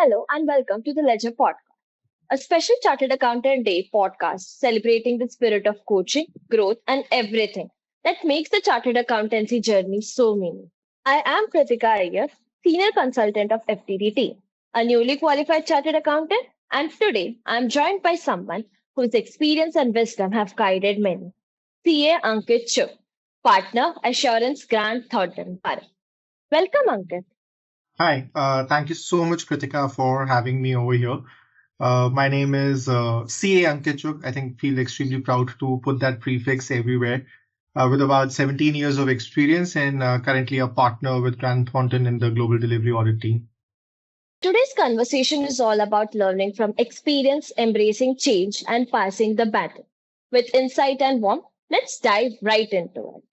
Hello and welcome to the Ledger Podcast, a special Chartered Accountant Day podcast celebrating the spirit of coaching, growth, and everything that makes the Chartered Accountancy journey so meaningful. I am Kritika Iyer, Senior Consultant of FTD team, a newly qualified Chartered Accountant, and today I am joined by someone whose experience and wisdom have guided many. CA Ankit Chugh, Partner, Assurance Grant Thornton, Bharat. Welcome, Ankit. Hi, thank you so much, Kritika, for having me over here. My name is CA Ankit Chugh. I think feel extremely proud to put that prefix everywhere. With about 17 years of experience and currently a partner with Grant Thornton in the global delivery audit team. Today's conversation is all about learning from experience, embracing change, and passing the baton. With insight and warmth, let's dive right into it.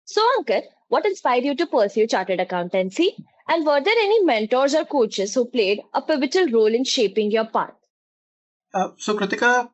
So, Ankit, what inspired you to pursue chartered accountancy? And were there any mentors or coaches who played a pivotal role in shaping your path? So, Kritika,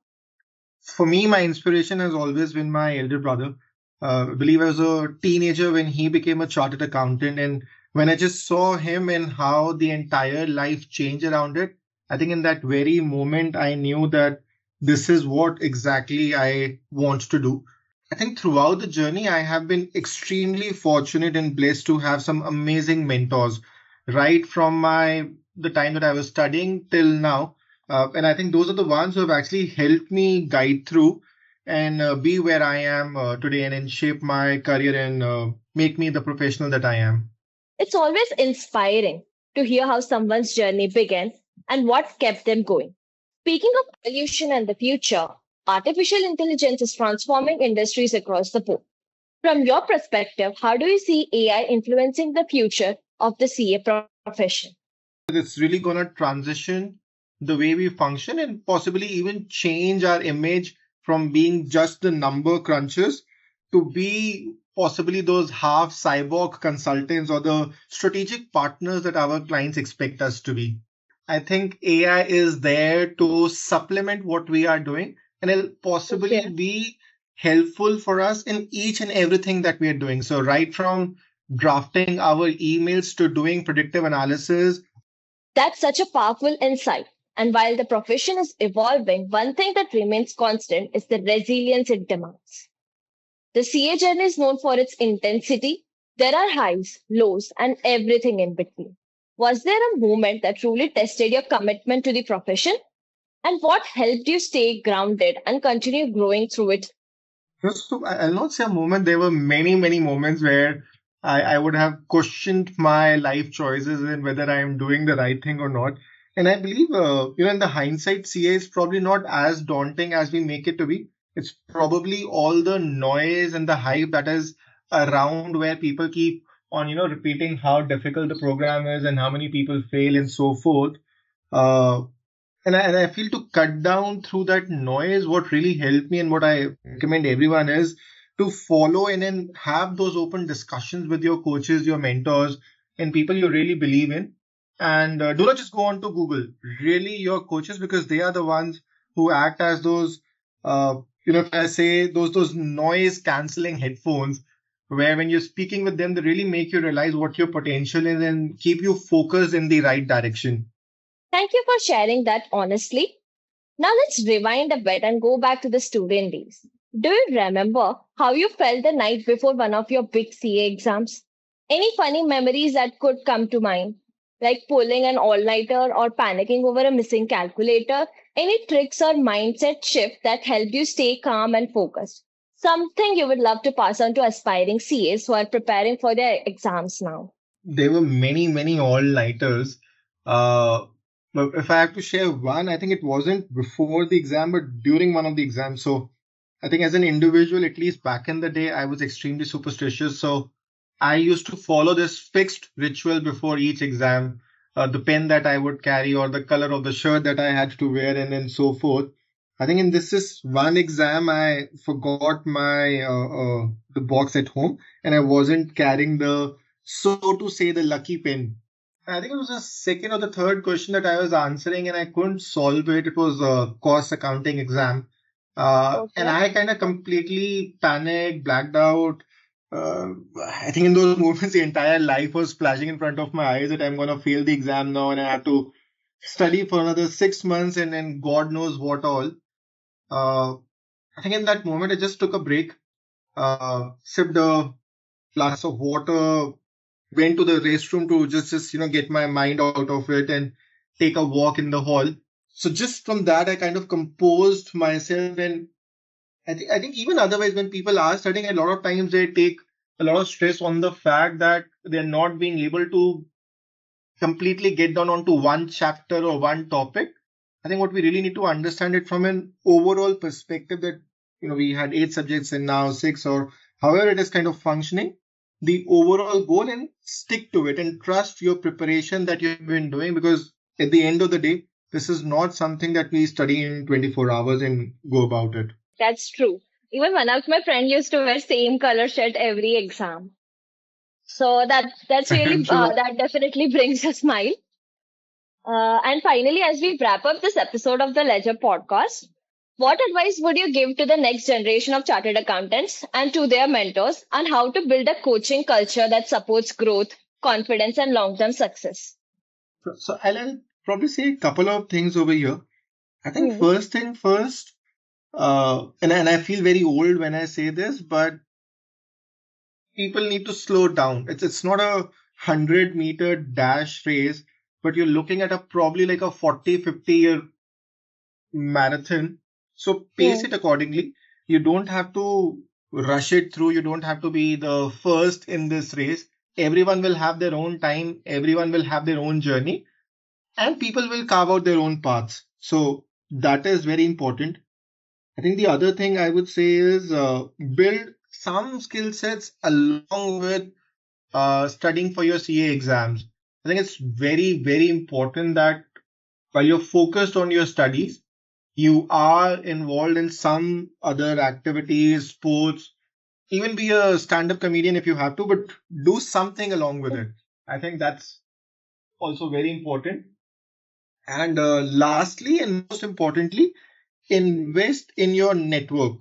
for me, my inspiration has always been my elder brother. I believe I was a teenager when he became a chartered accountant, and when I just saw him and how the entire life changed around it, I think in that very moment I knew that this is what exactly I want to do. I think throughout the journey, I have been extremely fortunate and blessed to have some amazing mentors, right from my the time that I was studying till now. And I think those are the ones who have actually helped me guide through and be where I am today and shape my career and make me the professional that I am. It's always inspiring to hear how someone's journey began and what kept them going. Speaking of evolution and the future, artificial intelligence is transforming industries across the board. From your perspective, how do you see AI influencing the future of the CA profession? It's really going to transition the way we function and possibly even change our image from being just the number crunchers to be possibly those half cyborg consultants or the strategic partners that our clients expect us to be. I think AI is there to supplement what we are doing and it'll possibly Okay. be helpful for us in each and everything that we are doing. So, right from drafting our emails to doing predictive analysis. That's such a powerful insight. And while the profession is evolving, one thing that remains constant is the resilience it demands. The CA journey is known for its intensity. There are highs, lows, and everything in between. Was there a moment that truly tested your commitment to the profession? And what helped you stay grounded and continue growing through it? So I'll not say a moment. There were many, many moments where I would have questioned my life choices and whether I am doing the right thing or not. And I believe, in the hindsight, CA is probably not as daunting as we make it to be. It's probably all the noise and the hype that is around where people keep on, repeating how difficult the program is and how many people fail and so forth. Uh, and I feel to cut down through that noise, what really helped me and what I recommend everyone is to follow and then have those open discussions with your coaches, your mentors, and people you really believe in. And do not just go on to Google, really your coaches, because they are the ones who act as those, if I say those noise canceling headphones, where when you're speaking with them, they really make you realize what your potential is and keep you focused in the right direction. Thank you for sharing that honestly. Now let's rewind a bit and go back to the student days. Do you remember how you felt the night before one of your big CA exams? Any funny memories that could come to mind? Like pulling an all-nighter or panicking over a missing calculator? Any tricks or mindset shift that helped you stay calm and focused? Something you would love to pass on to aspiring CAs who are preparing for their exams now. There were many, many all-nighters. Uh, but if I have to share one, I think it wasn't before the exam, but during one of the exams. So I think as an individual, at least back in the day, I was extremely superstitious. So I used to follow this fixed ritual before each exam, the pen that I would carry or the color of the shirt that I had to wear and then so forth. I think in this is one exam, I forgot my the box at home and I wasn't carrying the so to say the lucky pen. I think it was the second or the third question that I was answering and I couldn't solve it. It was a cost accounting exam. And Okay. I kind of completely panicked, blacked out. I think in those moments, the entire life was flashing in front of my eyes that I'm going to fail the exam now and I have to study for another 6 months, and then God knows what all. Uh, I think in that moment, I just took a break, sipped a glass of water, went to the restroom to just get my mind out of it and take a walk in the hall. So just from that, I kind of composed myself, and I think even otherwise, when people ask, I think a lot of times they take a lot of stress on the fact that they're not being able to completely get down onto one chapter or one topic. I think what we really need to understand it from an overall perspective, that we had 8 subjects and now six, or however it is kind of functioning. The overall goal, and stick to it and trust your preparation that you've been doing, because at the end of the day, this is not something that we study in 24 hours and go about it. That's true. Even one of my friend used to wear same color shirt every exam. So that's really I'm sure. that definitely brings a smile. And finally, as we wrap up this episode of the Ledger podcast, what advice would you give to the next generation of chartered accountants and to their mentors on how to build a coaching culture that supports growth, confidence, and long-term success? So I'll probably say a couple of things over here. I think Hmm. first thing first, and I feel very old when I say this, but people need to slow down. It's not a 100-meter dash race, but you're looking at a probably like a 40-50 year marathon. So pace Hmm. it accordingly. You don't have to rush it through. You don't have to be the first in this race. Everyone will have their own time. Everyone will have their own journey, and people will carve out their own paths. So that is very important. I think the other thing I would say is build some skill sets along with studying for your CA exams. I think it's very, very important that while you're focused on your studies, you are involved in some other activities, sports, even be a stand up comedian if you have to, but do something along with it. I think that's also very important. And lastly, and most importantly, invest in your network,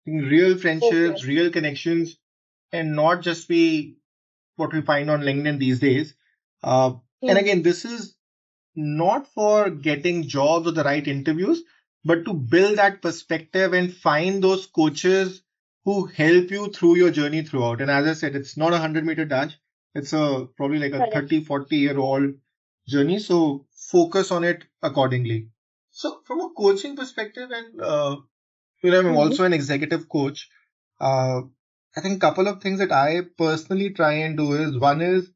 in real Okay. friendships, real connections, and not just be what we find on LinkedIn these days. And Hmm. again, this is not for getting jobs or the right interviews, but to build that perspective and find those coaches who help you through your journey throughout. And as I said, it's not a 100-meter dash. It's a probably like a Correct. 30, 40-year-old journey. So focus on it accordingly. So from a coaching perspective, and I'm Hmm. also an executive coach. Uh, I think a couple of things that I personally try and do is, one is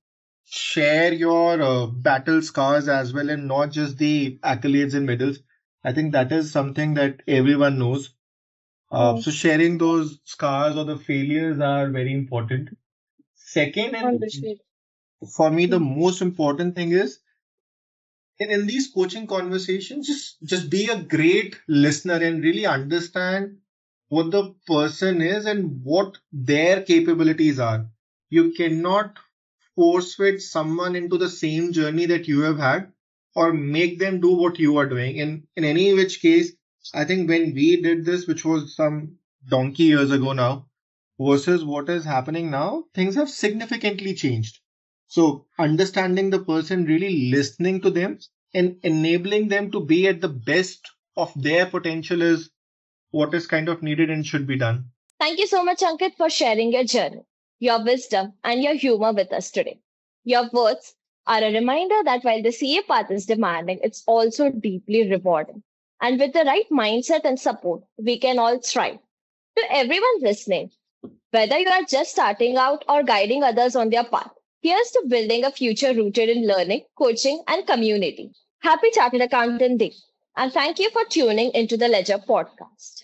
share your battle scars as well, and not just the accolades and medals. I think that is something that everyone knows. Hmm. So sharing those scars or the failures are very important. Second, and Understood. for me, the Hmm. most important thing is, in these coaching conversations, just be a great listener and really understand what the person is and what their capabilities are. You cannot force fit someone into the same journey that you have had, or make them do what you are doing. In any which case, I think when we did this, which was some donkey years ago now, versus what is happening now, things have significantly changed. So understanding the person, really listening to them, and enabling them to be at the best of their potential is what is kind of needed and should be done. Thank you so much, Ankit, for sharing your journey, your wisdom, and your humor with us today. Your words are a reminder that while the CA path is demanding, it's also deeply rewarding. And with the right mindset and support, we can all thrive. To everyone listening, whether you are just starting out or guiding others on their path, here's to building a future rooted in learning, coaching, and community. Happy Chartered Accountant Day, and thank you for tuning into the Ledger podcast.